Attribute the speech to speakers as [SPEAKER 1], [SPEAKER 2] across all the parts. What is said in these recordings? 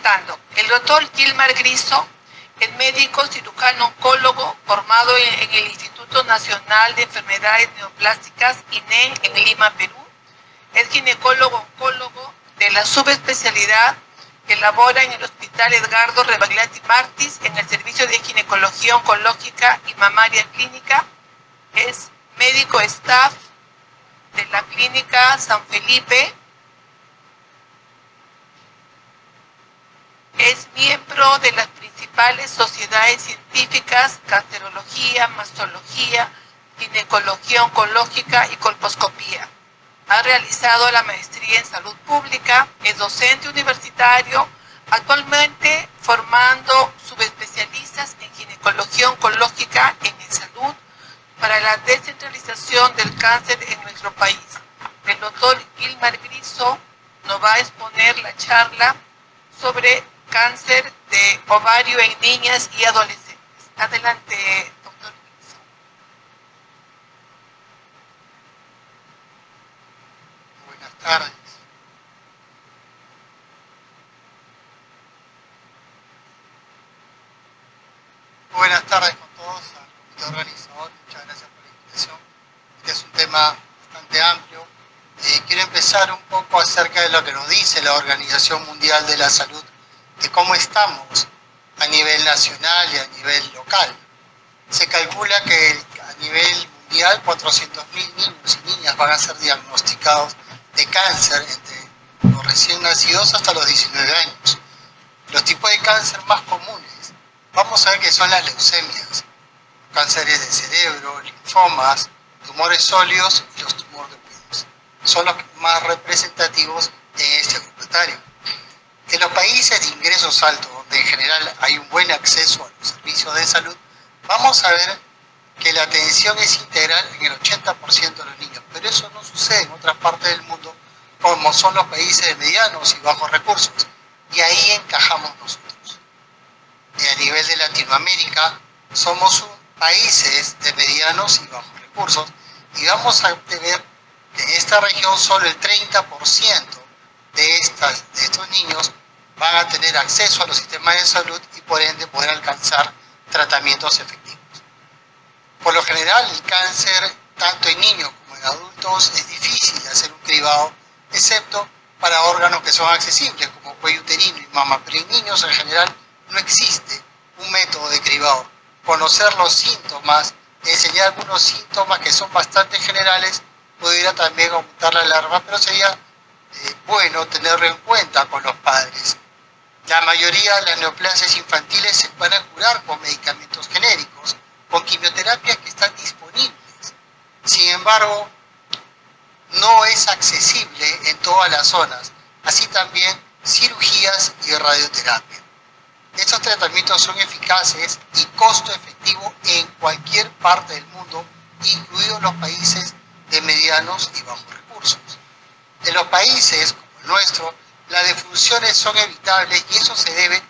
[SPEAKER 1] presentando. El doctor Gilmar Griso es médico cirujano oncólogo formado en el Instituto Nacional de Enfermedades Neoplásticas, INEN, en Lima, Perú. Es ginecólogo oncólogo de la subespecialidad que labora en el Hospital Edgardo Rebagliati Martis en el Servicio de Ginecología Oncológica y Mamaria Clínica. Es médico staff de la Clínica San Felipe. Es miembro de las principales sociedades científicas, cancerología, mastología, ginecología oncológica y colposcopía. Ha realizado la maestría en salud pública, es docente universitario, actualmente formando subespecialistas en ginecología oncológica en salud para la descentralización del cáncer en nuestro país. El doctor Gilmar Griso nos va a exponer la charla sobre cáncer de ovario en niñas y adolescentes. Adelante, doctor Griso.
[SPEAKER 2] Buenas tardes. Buenas tardes con todos, al comité organizador. Muchas gracias por la invitación. Este es un tema bastante amplio. Quiero empezar un poco acerca de lo que nos dice la Organización Mundial de la Salud, de cómo estamos a nivel nacional y a nivel local. Se calcula que a nivel mundial 400.000 niños y niñas van a ser diagnosticados de cáncer entre los recién nacidos hasta los 19 años. Los tipos de cáncer más comunes, vamos a ver que son las leucemias, cánceres de cerebro, linfomas, tumores sólidos y los tumores de oídos. Son los más representativos en este grupo etario. En los países de ingresos altos, donde en general hay un buen acceso a los servicios de salud, vamos a ver que la atención es integral en el 80% de los niños, pero eso no sucede en otras partes del mundo, como son los países de medianos y bajos recursos, y ahí encajamos nosotros. Y a nivel de Latinoamérica, somos países de medianos y bajos recursos, y vamos a ver que en esta región solo el 30% de estos niños van a tener acceso a los sistemas de salud y por ende poder alcanzar tratamientos efectivos. Por lo general, el cáncer, tanto en niños como en adultos, es difícil de hacer un cribado, excepto para órganos que son accesibles, como cuello uterino y mama, pero en niños en general no existe un método de cribado. Conocer los síntomas, enseñar algunos síntomas que son bastante generales, pudiera también aumentar la alarma, pero sería bueno tenerlo en cuenta con los padres. La mayoría de las neoplasias infantiles se van a curar con medicamentos genéricos, con quimioterapias que están disponibles. Sin embargo, no es accesible en todas las zonas, así también cirugías y radioterapia. Estos tratamientos son eficaces y costo efectivo en cualquier parte del mundo, incluidos los países de medianos y bajos recursos. En los países como el nuestro, las defunciones son evitables y eso se debe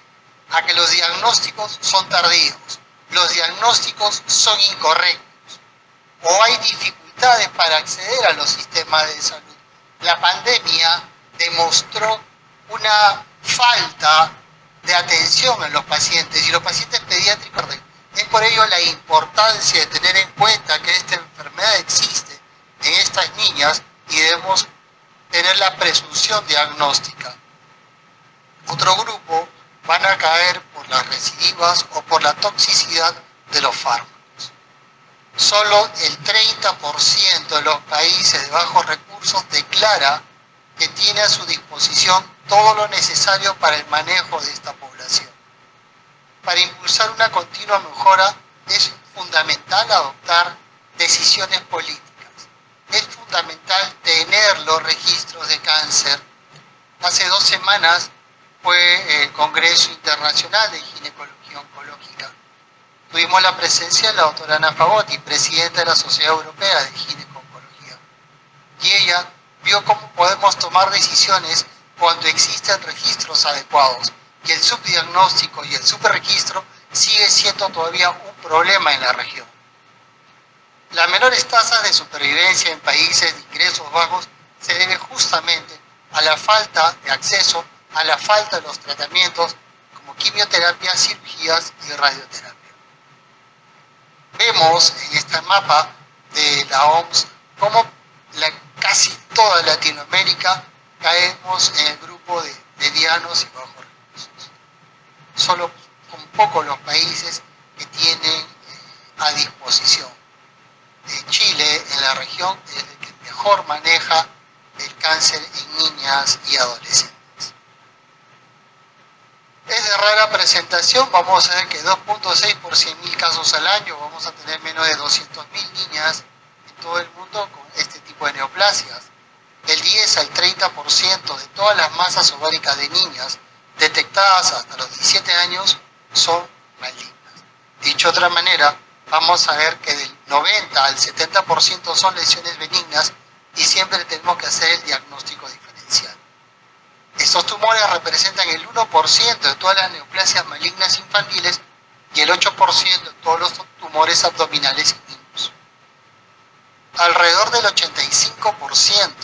[SPEAKER 2] a que los diagnósticos son tardíos, los diagnósticos son incorrectos o hay dificultades para acceder a los sistemas de salud. La pandemia demostró una falta de atención en los pacientes y los pacientes pediátricos. Es por ello la importancia de tener en cuenta que esta enfermedad existe en estas niñas y debemos tener la presunción diagnóstica. Otro grupo van a caer por las recidivas o por la toxicidad de los fármacos. Solo el 30% de los países de bajos recursos declara que tiene a su disposición todo lo necesario para el manejo de esta población. Para impulsar una continua mejora es fundamental adoptar decisiones políticas. Es fundamental tener los registros de cáncer. Hace 2 semanas fue el Congreso Internacional de Ginecología Oncológica. Tuvimos la presencia de la doctora Ana Fagotti, presidenta de la Sociedad Europea de Ginecología. Y ella vio cómo podemos tomar decisiones cuando existen registros adecuados, que el subdiagnóstico y el subregistro sigue siendo todavía un problema en la región. Las menores tasas de supervivencia en países de ingresos bajos se debe justamente a la falta de acceso a la falta de los tratamientos como quimioterapia, cirugías y radioterapia. Vemos en este mapa de la OMS cómo casi toda Latinoamérica caemos en el grupo de medianos y bajos recursos. Solo son pocos los países que tienen a disposición. Chile, en la región, es el que mejor maneja el cáncer en niñas y adolescentes. Es de rara presentación, vamos a ver que 2.6 por 100.000 casos al año, vamos a tener menos de 200.000 niñas en todo el mundo con este tipo de neoplasias. El 10 al 30% de todas las masas ováricas de niñas detectadas hasta los 17 años son malignas. Dicho de otra manera, vamos a ver que del 90 al 70% son lesiones benignas y siempre tenemos que hacer el diagnóstico diferencial. Estos tumores representan el 1% de todas las neoplasias malignas infantiles y el 8% de todos los tumores abdominales en niños. Alrededor del 85%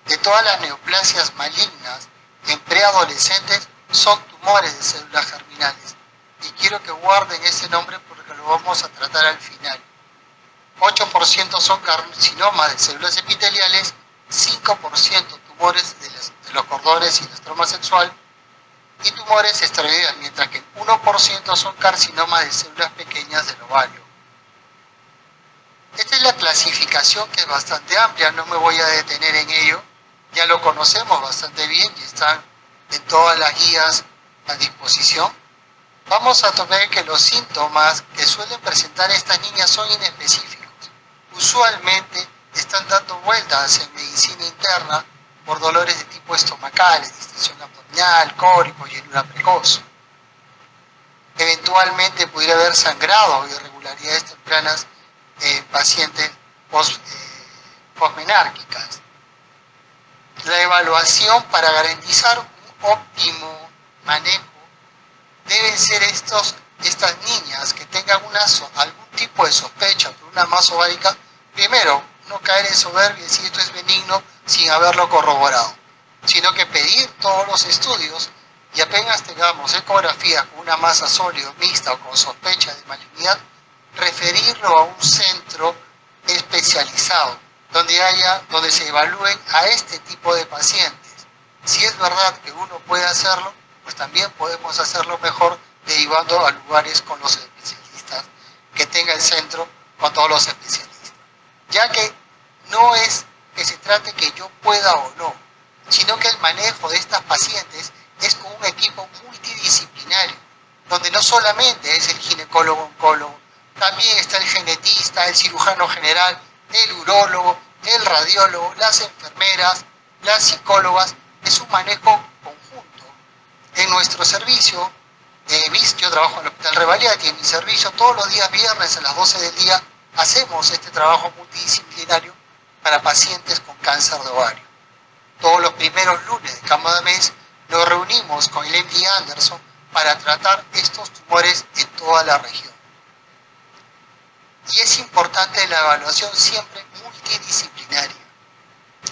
[SPEAKER 2] de todas las neoplasias malignas en preadolescentes son tumores de células germinales. Y quiero que guarden ese nombre porque lo vamos a tratar al final. 8% son carcinomas de células epiteliales, 5% tumores de los cordones y la estroma sexual y tumores esteroideas, mientras que el 1% son carcinomas de células pequeñas del ovario. Esta es la clasificación, que es bastante amplia, no me voy a detener en ello, ya lo conocemos bastante bien y están en todas las guías a disposición. Vamos a ver que los síntomas que suelen presentar estas niñas son inespecíficos. Usualmente están dando vueltas en medicina interna por dolores de tipo estomacal, distensión abdominal, cólico, llenura precoz. Eventualmente pudiera haber sangrado o irregularidades tempranas en pacientes posmenárquicas. La evaluación para garantizar un óptimo manejo deben ser estas niñas que tengan algún tipo de sospecha por una masa ovárica. Primero, no caer en soberbia y decir esto es benigno sin haberlo corroborado, sino que pedir todos los estudios y apenas tengamos ecografía con una masa sólida, mixta o con sospecha de malignidad, referirlo a un centro especializado donde se evalúen a este tipo de pacientes. Si es verdad que uno puede hacerlo, pues también podemos hacerlo mejor derivando a lugares con los especialistas, que tenga el centro con todos los especialistas. Ya que no es que se trate que yo pueda o no, sino que el manejo de estas pacientes es con un equipo multidisciplinario, donde no solamente es el ginecólogo-oncólogo, también está el genetista, el cirujano general, el urólogo, el radiólogo, las enfermeras, las psicólogas. Es un manejo conjunto. En nuestro servicio, yo trabajo en el Hospital Revalidati y en mi servicio todos los días viernes a las 12 del día hacemos este trabajo multidisciplinario para pacientes con cáncer de ovario. Todos los primeros lunes de cada mes nos reunimos con el MD Anderson para tratar estos tumores en toda la región. Y es importante la evaluación siempre multidisciplinaria.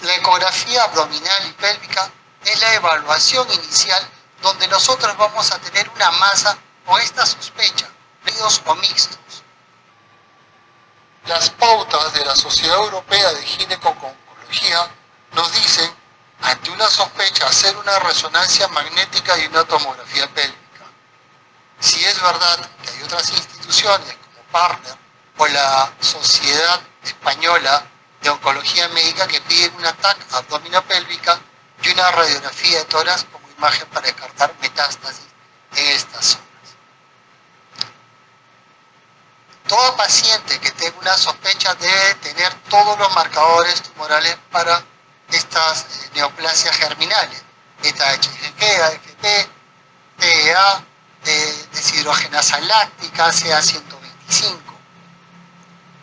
[SPEAKER 2] La ecografía abdominal y pélvica es la evaluación inicial donde nosotros vamos a tener una masa con esta sospecha, híbridos o mixtos. Las pautas de la Sociedad Europea de Gineco-Oncología nos dicen, ante una sospecha, hacer una resonancia magnética y una tomografía pélvica. Si es verdad que hay otras instituciones como Partner o la Sociedad Española de Oncología Médica que piden una TAC abdominopélvica y una radiografía de tórax como imagen para descartar metástasis en estas zonas. Todo paciente que tenga una sospecha debe tener todos los marcadores tumorales para estas neoplasias germinales, beta-HCG, AFP, TEA, deshidrogenasa láctica, CA125.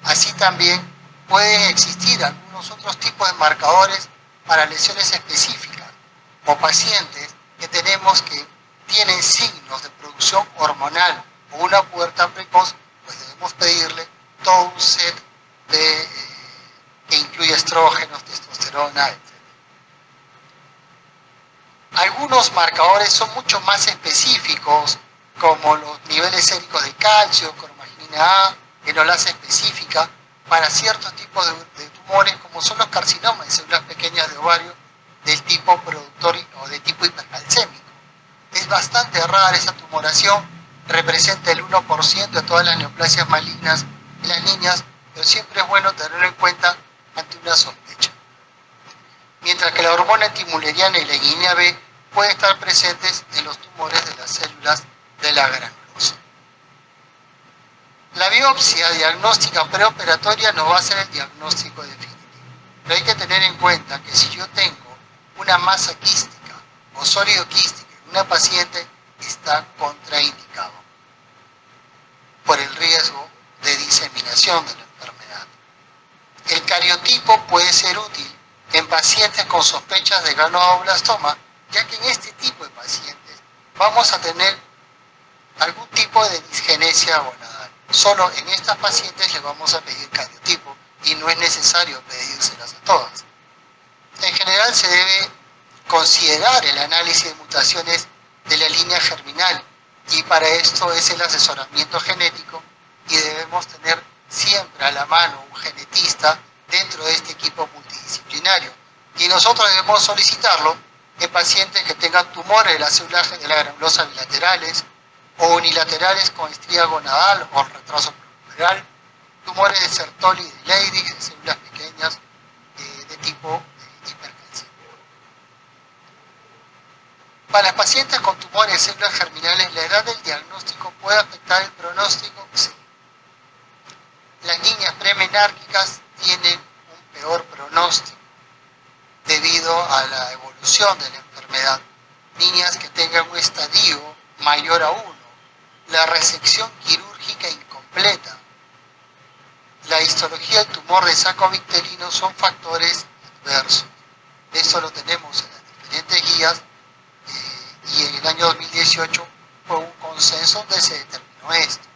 [SPEAKER 2] Así también pueden existir algunos otros tipos de marcadores para lesiones específicas o pacientes que tenemos que tienen signos de producción hormonal o una pubertad precoz, pues debemos pedirle todo un set que incluye estrógenos, testosterona, etc. Algunos marcadores son mucho más específicos, como los niveles séricos de calcio, cromagina A, que nos la hace específica para ciertos tipos de tumores, como son los carcinomas de células pequeñas de ovario del tipo productor o de tipo hipercalcémico. Es bastante rara esa tumoración, representa el 1% de todas las neoplasias malignas en las niñas, pero siempre es bueno tenerlo en cuenta ante una sospecha. Mientras que la hormona antimuleriana y la inhibina B pueden estar presentes en los tumores de las células de la granulosa. La biopsia diagnóstica preoperatoria nos va a hacer el diagnóstico definitivo. Pero hay que tener en cuenta que si yo tengo una masa quística o sólido quístico en una paciente, está contraindicado por el riesgo de diseminación de la enfermedad. El cariotipo puede ser útil en pacientes con sospechas de glioblastoma, ya que en este tipo de pacientes vamos a tener algún tipo de disgenesia gonadal. Solo en estas pacientes le vamos a pedir cariotipo y no es necesario pedírselas a todas. En general se debe considerar el análisis de mutaciones de la línea germinal y para esto es el asesoramiento genético y debemos tener siempre a la mano un genetista dentro de este equipo multidisciplinario. Y nosotros debemos solicitarlo en pacientes que tengan tumores de las células de la granulosa bilaterales o unilaterales con estría gonadal o retraso pleural, tumores de Sertoli y de Leydig, de células pequeñas de tipo hipercalcémico. Para las pacientes con tumores de células germinales, ¿la edad del diagnóstico puede afectar el pronóstico? Sí. Las niñas premenárquicas tienen un peor pronóstico debido a la evolución de la enfermedad. Niñas que tengan un estadio mayor a 1, la resección quirúrgica incompleta, la histología del tumor de saco victerino son factores adversos. Esto lo tenemos en las diferentes guías y en el año 2018 fue un consenso donde se determinó esto.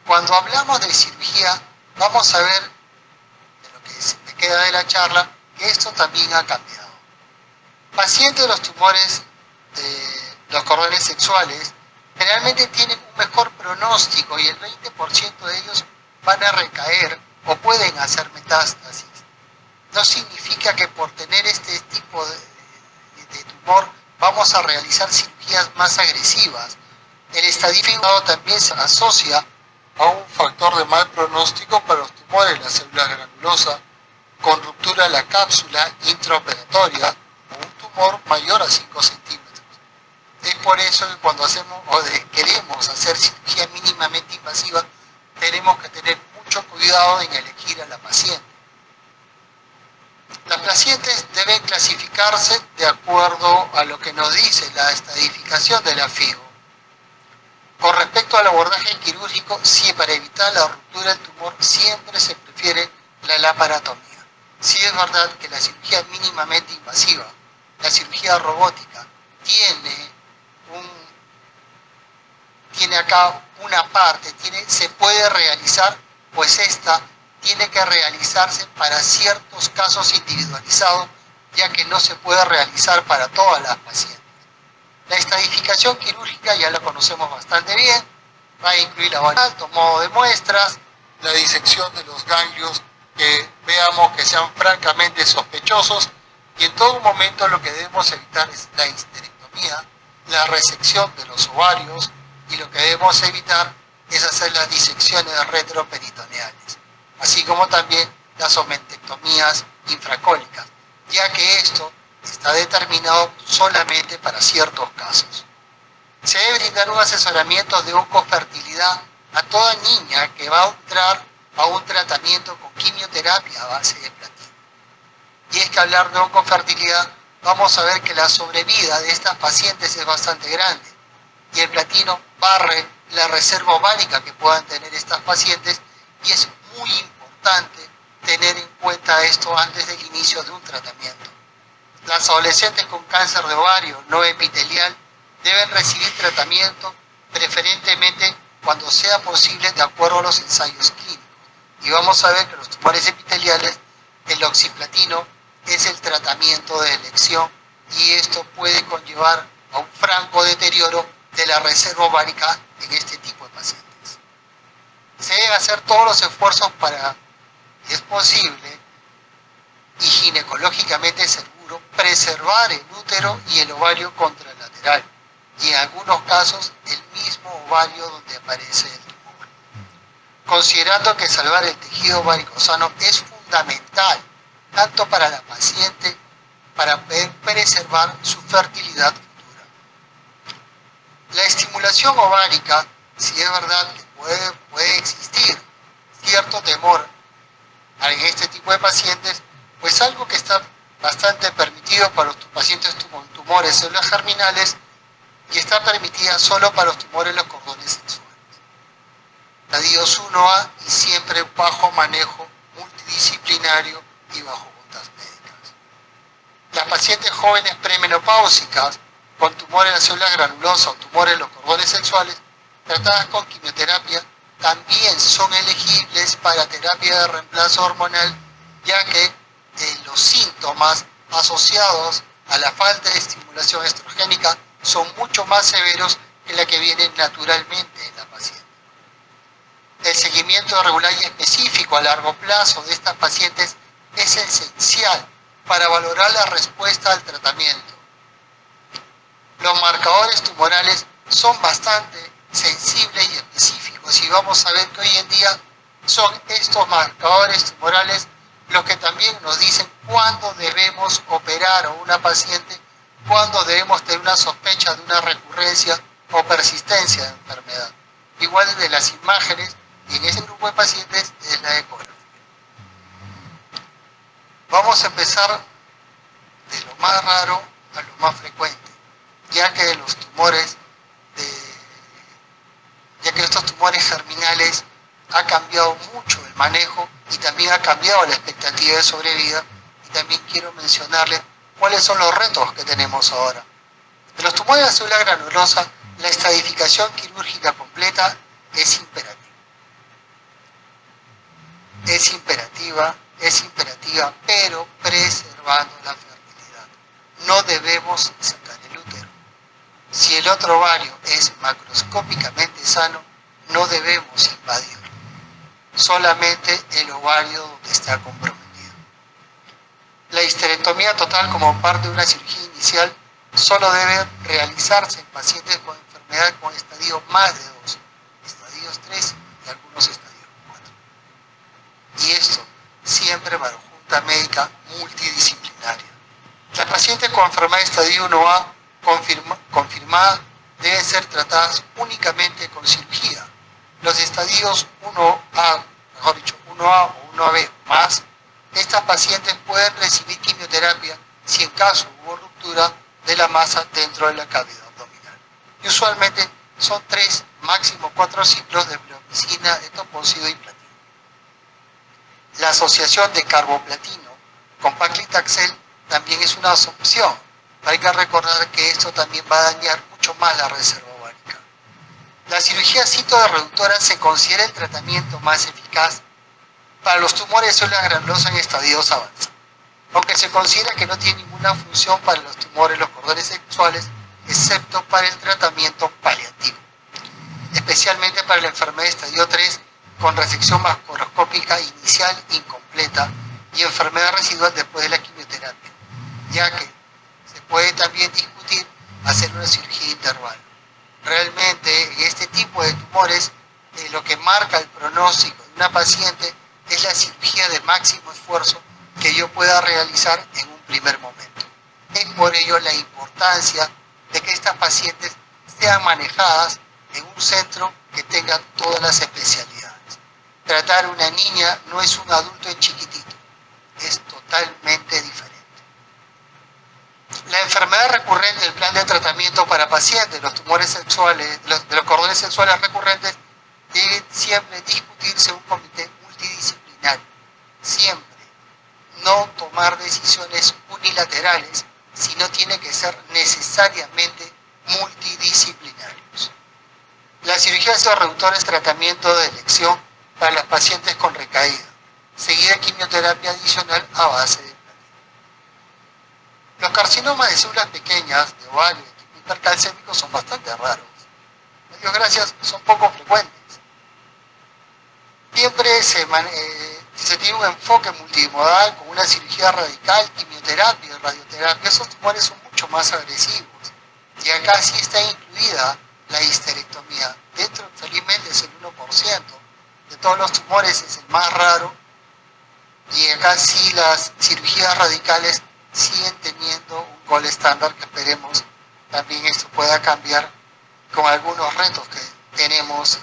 [SPEAKER 2] Cuando hablamos de cirugía, vamos a ver, de lo que se me queda de la charla, que esto también ha cambiado. Pacientes de los tumores de los cordones sexuales generalmente tienen un mejor pronóstico y el 20% de ellos van a recaer o pueden hacer metástasis. No significa que por tener este tipo de tumor vamos a realizar cirugías más agresivas. El estadio también se asocia a un factor de mal pronóstico para los tumores de la célula granulosa con ruptura de la cápsula intraoperatoria o un tumor mayor a 5 centímetros. Es por eso que cuando hacemos o queremos hacer cirugía mínimamente invasiva, tenemos que tener mucho cuidado en elegir a la paciente. Las pacientes deben clasificarse de acuerdo a lo que nos dice la estadificación de la FIGO. Con respecto al abordaje quirúrgico, sí, para evitar la ruptura del tumor siempre se prefiere la laparotomía. Sí es verdad que la cirugía mínimamente invasiva, la cirugía robótica, tiene acá una parte, se puede realizar, pues esta tiene que realizarse para ciertos casos individualizados, ya que no se puede realizar para todas las pacientes. La estadificación quirúrgica ya la conocemos bastante bien, va a incluir la tomado de muestras, la disección de los ganglios que veamos que sean francamente sospechosos y en todo momento lo que debemos evitar es la histerectomía, la resección de los ovarios y lo que debemos evitar es hacer las disecciones retroperitoneales, así como también las omentectomías infracólicas, ya que esto está determinado solamente para ciertos casos. Se debe brindar un asesoramiento de oncofertilidad a toda niña que va a entrar a un tratamiento con quimioterapia a base de platino. Y es que hablar de oncofertilidad, vamos a ver que la sobrevida de estas pacientes es bastante grande y el platino barre la reserva ovárica que puedan tener estas pacientes y es muy importante tener en cuenta esto antes del inicio de un tratamiento. Las adolescentes con cáncer de ovario no epitelial deben recibir tratamiento preferentemente cuando sea posible de acuerdo a los ensayos clínicos. Y vamos a ver que los tumores epiteliales, el oxiplatino es el tratamiento de elección y esto puede conllevar a un franco deterioro de la reserva ovárica en este tipo de pacientes. Se deben hacer todos los esfuerzos para, si es posible, y ginecológicamente seguro, preservar el útero y el ovario contralateral, y en algunos casos el mismo ovario donde aparece el tumor. Considerando que salvar el tejido ovárico sano es fundamental, tanto para la paciente, para poder preservar su fertilidad futura. La estimulación ovárica, si es verdad que puede existir cierto temor en este tipo de pacientes, pues algo que está bastante permitido para los pacientes con tumores células germinales y está permitida solo para los tumores de los cordones sexuales. Estadios 1A y siempre bajo manejo multidisciplinario y bajo botas médicas. Las pacientes jóvenes premenopáusicas con tumores de las células granulosas o tumores de los cordones sexuales tratadas con quimioterapia también son elegibles para terapia de reemplazo hormonal, ya que los síntomas asociados a la falta de estimulación estrogénica son mucho más severos que la que viene naturalmente en la paciente. El seguimiento regular y específico a largo plazo de estas pacientes es esencial para valorar la respuesta al tratamiento. Los marcadores tumorales son bastante sensibles y específicos y vamos a ver que hoy en día son estos marcadores tumorales los que también nos dicen cuándo debemos operar a una paciente, cuándo debemos tener una sospecha de una recurrencia o persistencia de enfermedad. Igual de las imágenes, y en ese grupo de pacientes es la ecografía. Vamos a empezar de lo más raro a lo más frecuente, ya que estos tumores germinales ha cambiado mucho el manejo y también ha cambiado la expectativa de sobrevida, y también quiero mencionarles cuáles son los retos que tenemos ahora. En los tumores de la célula granulosa, la estadificación quirúrgica completa es imperativa, pero preservando la fertilidad. No debemos sacar el útero. Si el otro ovario es macroscópicamente sano, no debemos invadirlo. Solamente el ovario donde está comprometido. La histerectomía total como parte de una cirugía inicial solo debe realizarse en pacientes con enfermedad con estadio más de 2, estadios 3 y algunos estadios 4. Y esto siempre bajo junta médica multidisciplinaria. Las pacientes con enfermedad de estadio 1A confirmada deben ser tratadas únicamente con cirugía. Los estadios 1A o 1AB más, estas pacientes pueden recibir quimioterapia si en caso hubo ruptura de la masa dentro de la cavidad abdominal. Y usualmente son 3, máximo 4 ciclos de bleomicina, etoposide y platino. La asociación de carboplatino con paclitaxel también es una opción. Hay que recordar que esto también va a dañar mucho más la reserva ovárica. La cirugía citoreductora se considera el tratamiento más eficaz para los tumores de células granulosas en estadios avanzados, aunque se considera que no tiene ninguna función para los tumores de los cordones sexuales, excepto para el tratamiento paliativo, especialmente para la enfermedad de estadio 3 con resección macroscópica inicial incompleta y enfermedad residual después de la quimioterapia, ya que se puede también discutir hacer una cirugía de intervalo. Realmente en este tipo de tumores lo que marca el pronóstico de una paciente es la cirugía de máximo esfuerzo que yo pueda realizar en un primer momento. Es por ello la importancia de que estas pacientes sean manejadas en un centro que tenga todas las especialidades. Tratar a una niña no es un adulto en chiquitito, es totalmente diferente. La enfermedad recurrente del plan de tratamiento para pacientes de los tumores sexuales, de los cordones sexuales recurrentes, debe siempre discutirse en un comité multidisciplinario. Siempre. No tomar decisiones unilaterales, sino tiene que ser necesariamente multidisciplinarios. La cirugía reductora es tratamiento de elección para las pacientes con recaída, seguida de quimioterapia adicional a base de platino. Los carcinomas de células pequeñas, de ovario de tipo hipercalcémico, son bastante raros. A Dios gracias, son poco frecuentes. Siempre se tiene un enfoque multimodal con una cirugía radical, quimioterapia y radioterapia. Esos tumores son mucho más agresivos. Y acá sí está incluida la histerectomía. Dentro, felizmente, es el 1%. De todos los tumores es el más raro. Y acá sí las cirugías radicales siguen teniendo un gold estándar, que esperemos también esto pueda cambiar con algunos retos que tenemos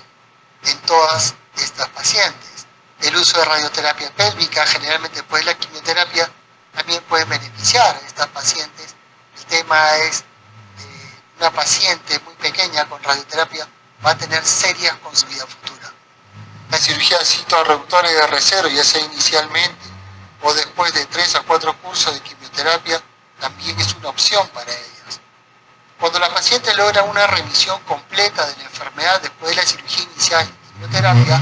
[SPEAKER 2] en todas estas pacientes. El uso de radioterapia pélvica, generalmente después de la quimioterapia, también puede beneficiar a estas pacientes. El tema es una paciente muy pequeña con radioterapia va a tener serias consecuencias futuras. La cirugía citoreductora de R0, ya sea inicialmente o después de 3 a 4 cursos de quimioterapia, también es una opción para ellas. Cuando la paciente logra una remisión completa de la enfermedad después de la cirugía inicial de quimioterapia,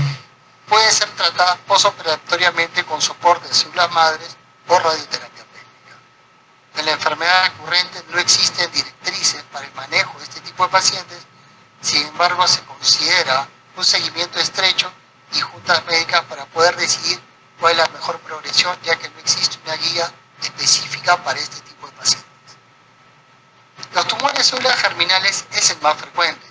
[SPEAKER 2] puede ser tratada posoperatoriamente con soporte de células madres o radioterapia pélvica. En la enfermedad recurrente no existen directrices para el manejo de este tipo de pacientes, sin embargo se considera un seguimiento estrecho y juntas médicas para poder decidir cuál es la mejor progresión, ya que no existe una guía específica para este tipo de pacientes. Los tumores de células germinales es el más frecuente.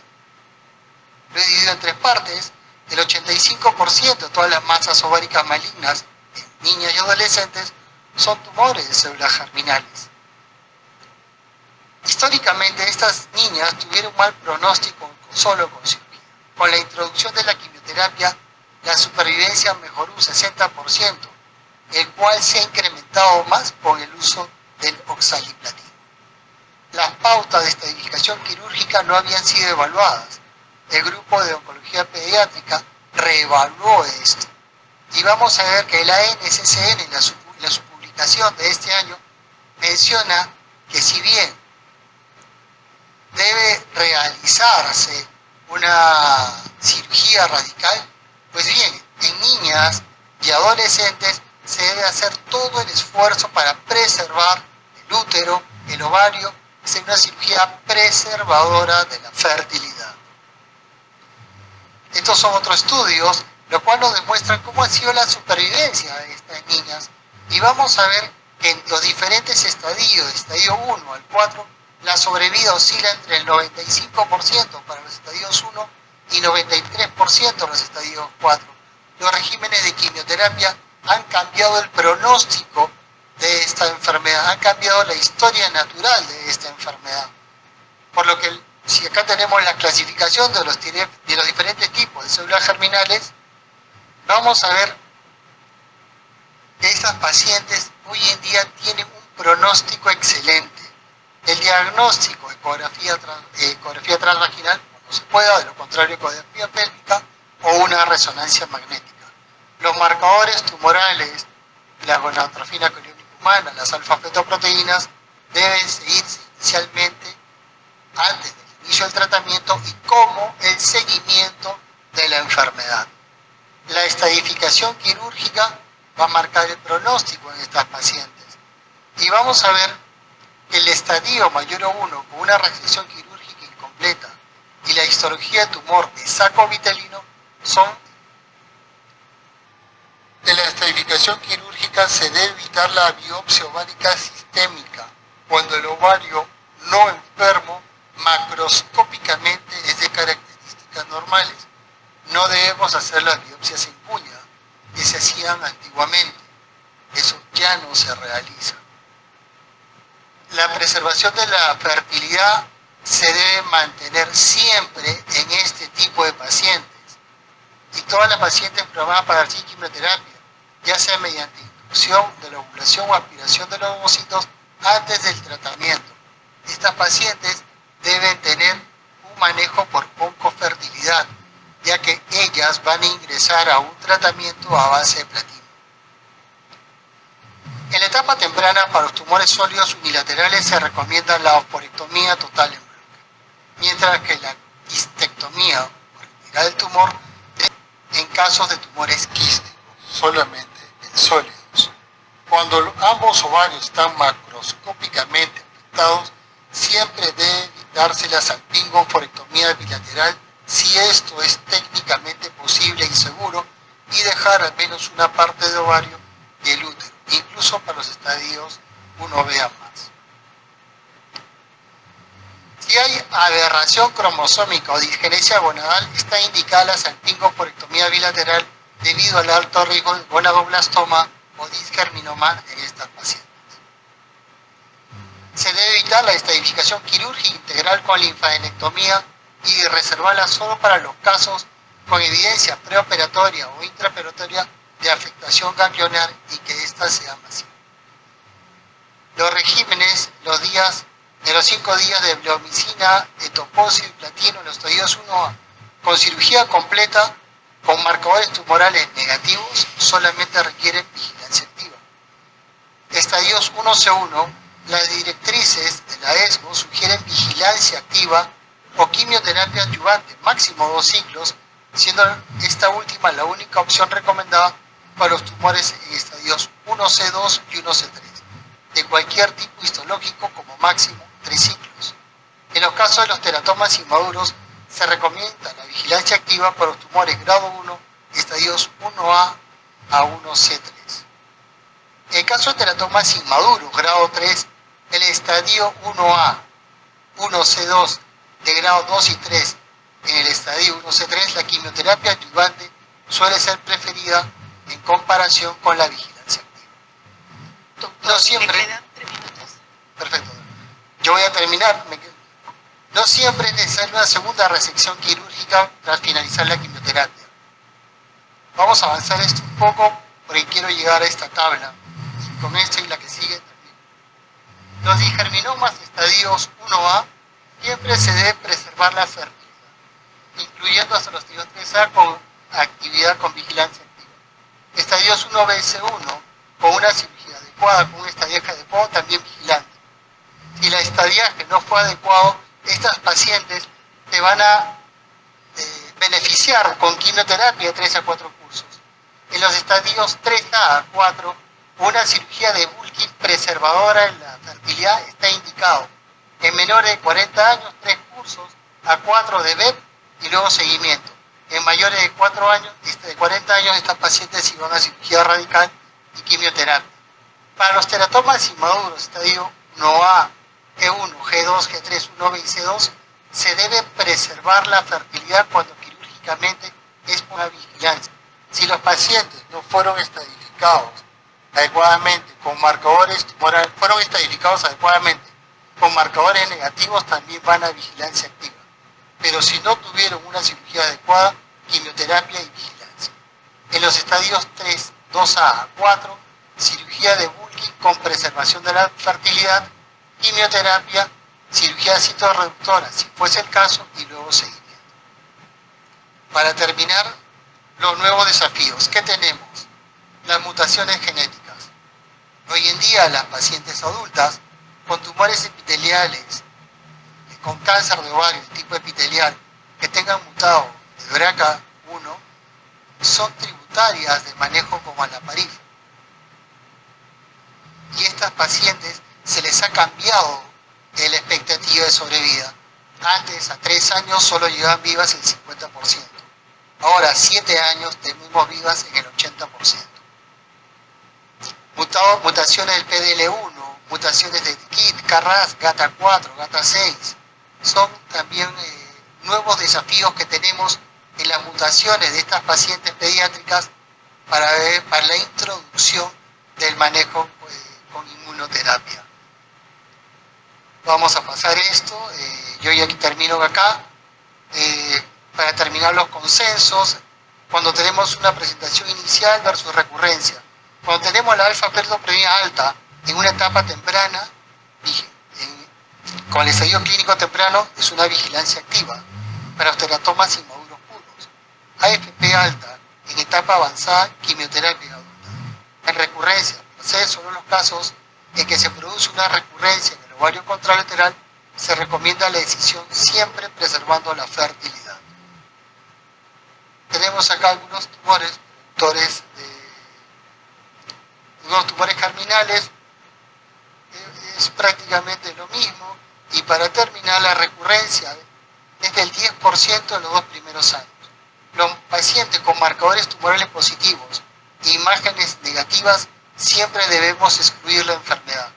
[SPEAKER 2] Lo he dividido en 3 partes. El 85% de todas las masas ováricas malignas en niñas y adolescentes son tumores de células germinales. Históricamente, estas niñas tuvieron mal pronóstico solo con cirugía. Con la introducción de la quimioterapia, la supervivencia mejoró un 60%, el cual se ha incrementado más con el uso del oxaliplatino. Las pautas de estadificación quirúrgica no habían sido evaluadas. El grupo de oncología pediátrica reevaluó esto. Y vamos a ver que la NCCN, en su publicación de este año, menciona que si bien debe realizarse una cirugía radical, pues bien, en niñas y adolescentes se debe hacer todo el esfuerzo para preservar el útero, el ovario, es una cirugía preservadora de la fertilidad. Estos son otros estudios, los cuales nos demuestran cómo ha sido la supervivencia de estas niñas. Y vamos a ver que en los diferentes estadios, de estadio 1 al 4, la sobrevida oscila entre el 95% para los estadios 1 y 93% para los estadios 4. Los regímenes de quimioterapia han cambiado el pronóstico de esta enfermedad, han cambiado la historia natural de esta enfermedad. Por lo que, si acá tenemos la clasificación de los diferentes tipos de células germinales, vamos a ver que estas pacientes hoy en día tienen un pronóstico excelente. El diagnóstico, ecografía transvaginal, no se puede, de lo contrario, ecografía pélvica o una resonancia magnética. Los marcadores tumorales, la gonadotrofina coriónica humana, las alfa-fetoproteínas, deben seguirse inicialmente antes del inicio del tratamiento y como el seguimiento de la enfermedad. La estadificación quirúrgica va a marcar el pronóstico en estas pacientes. Y vamos a ver que el estadio mayor 1 con una resección quirúrgica incompleta y la histología de tumor de saco vitelino son. En la estadificación quirúrgica se debe evitar la biopsia ovárica sistémica cuando el ovario no enfermo macroscópicamente es de características normales. No debemos hacer las biopsias en cuña que se hacían antiguamente. Eso ya no se realiza. La preservación de la fertilidad se debe mantener siempre en este tipo de pacientes. Y todas las pacientes programadas para recibir quimioterapia, ya sea mediante inducción de la ovulación o aspiración de los ovocitos antes del tratamiento. Estas pacientes deben tener un manejo por oncofertilidad, ya que ellas van a ingresar a un tratamiento a base de platino. En la etapa temprana, para los tumores sólidos unilaterales se recomienda la osporectomía total en bloque, mientras que la quistectomía o retirada del tumor en casos de tumores quísticos, solamente en sólidos. Cuando ambos ovarios están macroscópicamente afectados, siempre debe evitarse la salpingoforectomía bilateral si esto es técnicamente posible y seguro, y dejar al menos una parte de ovario del útero, incluso para los estadios 1B a más. Si hay aberración cromosómica o disgenesia gonadal, está indicada la salpingoforectomía bilateral debido al alto riesgo de gonadoblastoma o disgerminoma en estas pacientes. Se debe evitar la estadificación quirúrgica integral con linfadenectomía y reservarla solo para los casos con evidencia preoperatoria o intraoperatoria de afectación ganglionar y que ésta sea masiva. Los regímenes, de los 5 días de bleomicina, etoposio y platino en los estadios 1A, con cirugía completa, con marcadores tumorales negativos, solamente requieren vigilancia activa. Estadios 1C1, las directrices de la ESMO sugieren vigilancia activa o quimioterapia adyuvante, máximo 2 ciclos, siendo esta última la única opción recomendada para los tumores en estadios 1C2 y 1C3, de cualquier tipo histológico, como máximo 3 ciclos. En los casos de los teratomas inmaduros, se recomienda la vigilancia activa para los tumores grado 1, estadios 1A a 1C3. En el caso de teratomas inmaduros, grado 3, el estadio 1A, 1C2, de grado 2 y 3, en el estadio 1C3, la quimioterapia adyuvante suele ser preferida en comparación con la vigilancia activa.
[SPEAKER 1] Doctor,
[SPEAKER 2] No siempre.
[SPEAKER 1] me quedan 3 minutos.
[SPEAKER 2] Perfecto. Yo voy a terminar. No siempre es necesaria una segunda resección quirúrgica tras finalizar la quimioterapia. Vamos a avanzar esto un poco porque quiero llegar a esta tabla. Y con esto y la que sigue termino. Los disgerminomas estadios 1A siempre se debe preservar la fertilidad, incluyendo hasta los estadios 3A con actividad con vigilancia activa. Estadios 1B-C1 con una cirugía adecuada, con un estadiaje adecuado, también vigilante. Si el estadiaje no fue adecuado, estas pacientes te van a beneficiar con quimioterapia de 3 a 4 cursos. En los estadios 3A a 4, una cirugía de bulking preservadora en la fertilidad está indicado. En menores de 40 años, 3 cursos a 4 de BEP y luego seguimiento. En mayores de 40 años, estas pacientes se van a cirugía radical y quimioterapia. Para los teratomas inmaduros, estadio 1A, G1, G2, G3, 1B y C2, se debe preservar la fertilidad cuando quirúrgicamente es por una vigilancia. Si los pacientes no fueron estadificados adecuadamente con marcadores tumorales, fueron estadificados adecuadamente con marcadores negativos, también van a vigilancia activa. Pero si no tuvieron una cirugía adecuada, quimioterapia y vigilancia. En los estadios 3, 2A a 4, cirugía de bulking con preservación de la fertilidad, quimioterapia, cirugía citoreductora, si fuese el caso, y luego seguimiento. Para terminar, los nuevos desafíos. ¿Qué tenemos? Las mutaciones genéticas. Hoy en día, las pacientes adultas con tumores epiteliales, con cáncer de ovario, tipo epitelial, que tengan mutado de BRCA1, son tributarias de manejo como alaparib. Y estas pacientes se les ha cambiado la expectativa de sobrevida. Antes, a 3 años, solo llegaban vivas el 50%. Ahora, a 7 años, tenemos vivas en el 80%. Mutaciones del PDL1, mutaciones de KIT, KRAS, GATA4, GATA6, son también nuevos desafíos que tenemos en las mutaciones de estas pacientes pediátricas para la introducción del manejo con inmunoterapia. Vamos a pasar esto, yo ya termino acá. Para terminar los consensos, cuando tenemos una presentación inicial versus recurrencia. Cuando tenemos la alfa-fetoproteinina alta en una etapa temprana, con el estadio clínico temprano, es una vigilancia activa para los teratomas inmaduros puros. AFP alta en etapa avanzada, quimioterapia adulta. En recurrencia, solo en los casos en que se produce una recurrencia en el ovario contralateral, se recomienda la decisión siempre preservando la fertilidad. Tenemos acá algunos tumores productores Los tumores germinales es prácticamente lo mismo. Y para terminar, la recurrencia es del 10% en los 2 primeros años. Los pacientes con marcadores tumorales positivos e imágenes negativas siempre debemos excluir la enfermedad.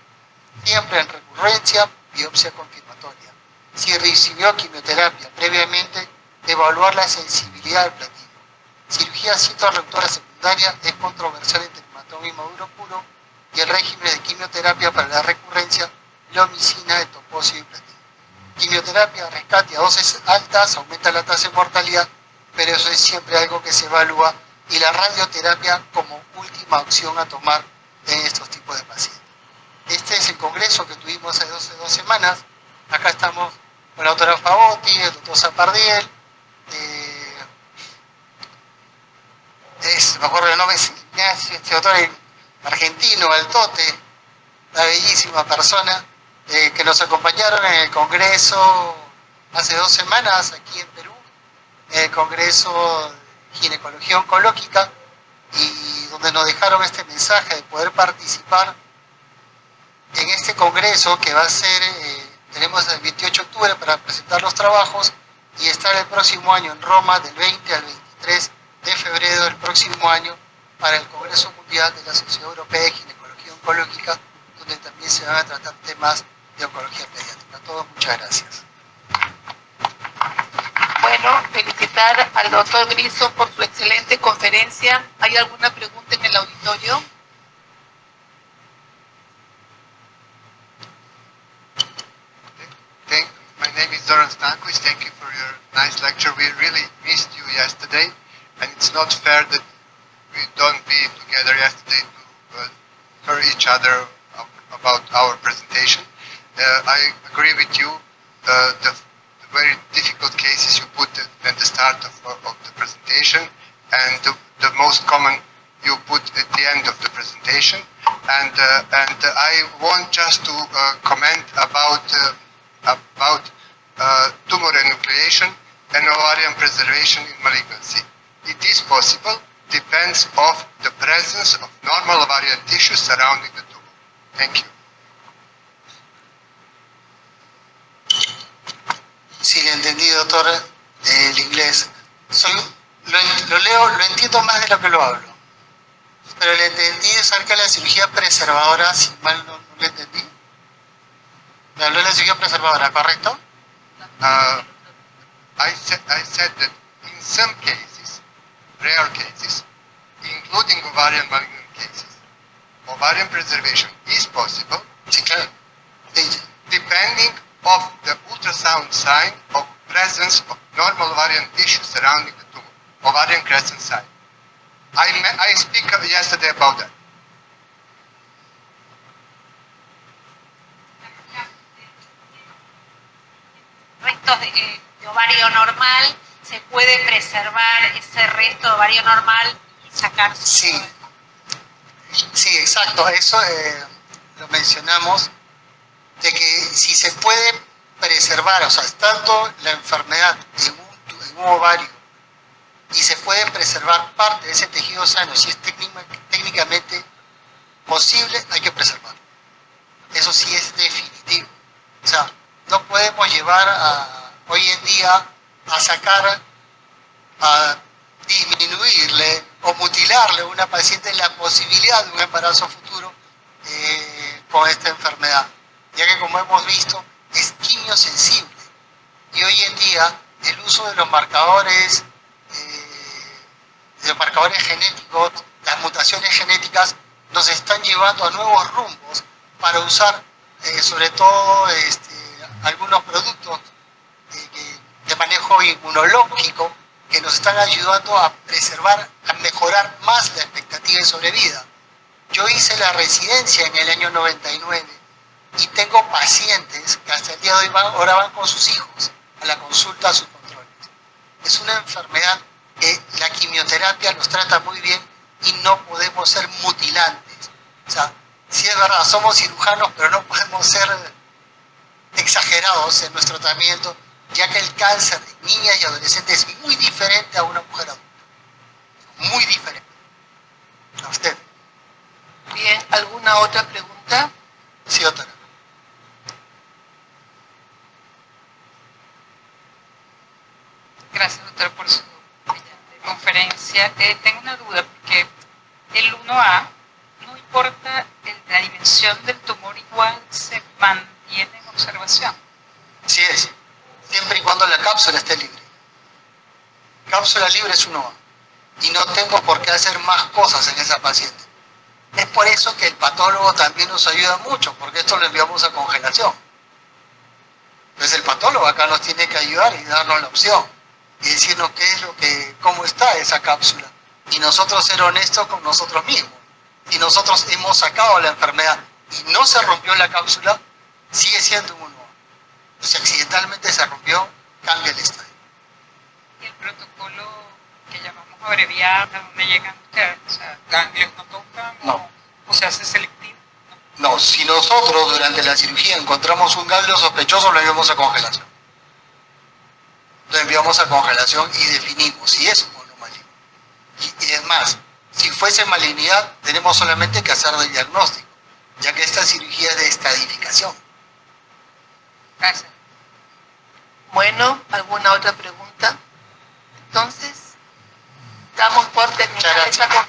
[SPEAKER 2] Siempre en recurrencia, biopsia confirmatoria. Si recibió quimioterapia previamente, evaluar la sensibilidad al platino. Cirugía citoreductora secundaria es controversial entre hematoma inmaduro puro y el régimen de quimioterapia para la recurrencia, lomicina, etoposio y platino. Quimioterapia, rescate a dosis altas, aumenta la tasa de mortalidad, pero eso es siempre algo que se evalúa, y la radioterapia como última opción a tomar en estos tipos de pacientes. Este es el congreso que tuvimos hace 2 semanas. Acá estamos con la doctora Favotti, el doctor Zapardiel, me acuerdo el nombre, este doctor argentino, Altote, una bellísima persona, que nos acompañaron en el congreso hace 2 semanas aquí en Perú, en el congreso de ginecología oncológica, y donde nos dejaron este mensaje de poder participar en este congreso que va a ser, tenemos el 28 de octubre para presentar los trabajos, y estar el próximo año en Roma del 20 al 23 de febrero del próximo año para el Congreso Mundial de la Sociedad Europea de Ginecología Oncológica, donde también se van a tratar temas de oncología pediátrica. A todos, muchas gracias.
[SPEAKER 1] Bueno, felicitar al doctor Griso por su excelente conferencia. ¿Hay alguna pregunta en el auditorio?
[SPEAKER 3] My name is Zoran Stankovic. Thank you for your nice lecture. We really missed you yesterday, and it's not fair that we don't be together yesterday to hear each other about our presentation. I agree with you. The very difficult cases you put at the start of the presentation, and the most common you put at the end of the presentation. And I want just to comment about tumor enucleation and ovarian preservation in malignancy. It is possible, depends of the presence of normal ovarian tissue surrounding the tumor. Thank you.
[SPEAKER 2] Sí, le entendí, doctor, el inglés. Lo leo, lo entiendo más de lo que lo hablo. Pero le entendí acerca de la cirugía preservadora, si mal no le entendí. Me habló de la cirugía preservadora, ¿correcto?
[SPEAKER 3] I said that in some cases, rare cases, including ovarian malignant cases, ovarian preservation is possible,
[SPEAKER 2] Sí, claro. Sí.
[SPEAKER 3] depending of the ultrasound sign of presence of normal ovarian tissue surrounding the tumor, ovarian crescent sign. I speak yesterday about that.
[SPEAKER 4] Restos de ovario normal, se puede preservar ese resto de ovario normal y sacar.
[SPEAKER 2] Sí, sí, exacto. Eso lo mencionamos, de que si se puede preservar, o sea, estando la enfermedad en un ovario y se puede preservar parte de ese tejido sano, si es técnicamente posible, hay que preservarlo. Eso sí es definitivo. O sea, no podemos llevar hoy en día a sacar, a disminuirle o mutilarle a una paciente la posibilidad de un embarazo futuro con esta enfermedad, ya que, como hemos visto, es quimiosensible. Y hoy en día el uso de los marcadores genéticos, las mutaciones genéticas, nos están llevando a nuevos rumbos para usar sobre todo algunos productos de manejo inmunológico que nos están ayudando a preservar, a mejorar más la expectativa de sobrevida. Yo hice la residencia en el año 99 y tengo pacientes que hasta el día de hoy ahora van con sus hijos a la consulta, a sus controles. Es una enfermedad que la quimioterapia los trata muy bien y no podemos ser mutilantes. O sea, sí es verdad, somos cirujanos, pero no podemos ser exagerados en nuestro tratamiento, ya que el cáncer de niñas y adolescentes es muy diferente a una mujer adulta. Muy diferente. A usted.
[SPEAKER 1] Bien, ¿Alguna otra pregunta?
[SPEAKER 2] Sí, doctora.
[SPEAKER 5] Gracias, doctor, por su brillante conferencia. Tengo una duda, porque el 1A, no importa la dimensión del tumor, igual se mantiene en observación.
[SPEAKER 2] Sí es, siempre y cuando la cápsula esté libre. Cápsula libre es 1A. Y no tengo por qué hacer más cosas en esa paciente. Es por eso que el patólogo también nos ayuda mucho, porque esto lo enviamos a congelación. Entonces el patólogo acá nos tiene que ayudar y darnos la opción y decirnos qué es cómo está esa cápsula. Y nosotros ser honestos con nosotros mismos. Si nosotros hemos sacado la enfermedad y no se rompió la cápsula, sigue siendo un 1A. Si accidentalmente se rompió, cambia el estadio.
[SPEAKER 5] Y el protocolo que llamamos abreviado, ¿a dónde llegan ustedes? O sea, ganglios no tocan,
[SPEAKER 2] No.
[SPEAKER 5] o se hace selectivo.
[SPEAKER 2] No, si nosotros durante la cirugía encontramos un ganglio sospechoso, lo enviamos a congelación. Lo enviamos a congelación y definimos si es o no maligno. Y es más, si fuese malignidad, tenemos solamente que hacer el diagnóstico, ya que esta cirugía es de estadificación.
[SPEAKER 5] Gracias.
[SPEAKER 1] Bueno, ¿alguna otra pregunta? Entonces, damos por terminada esta conferencia.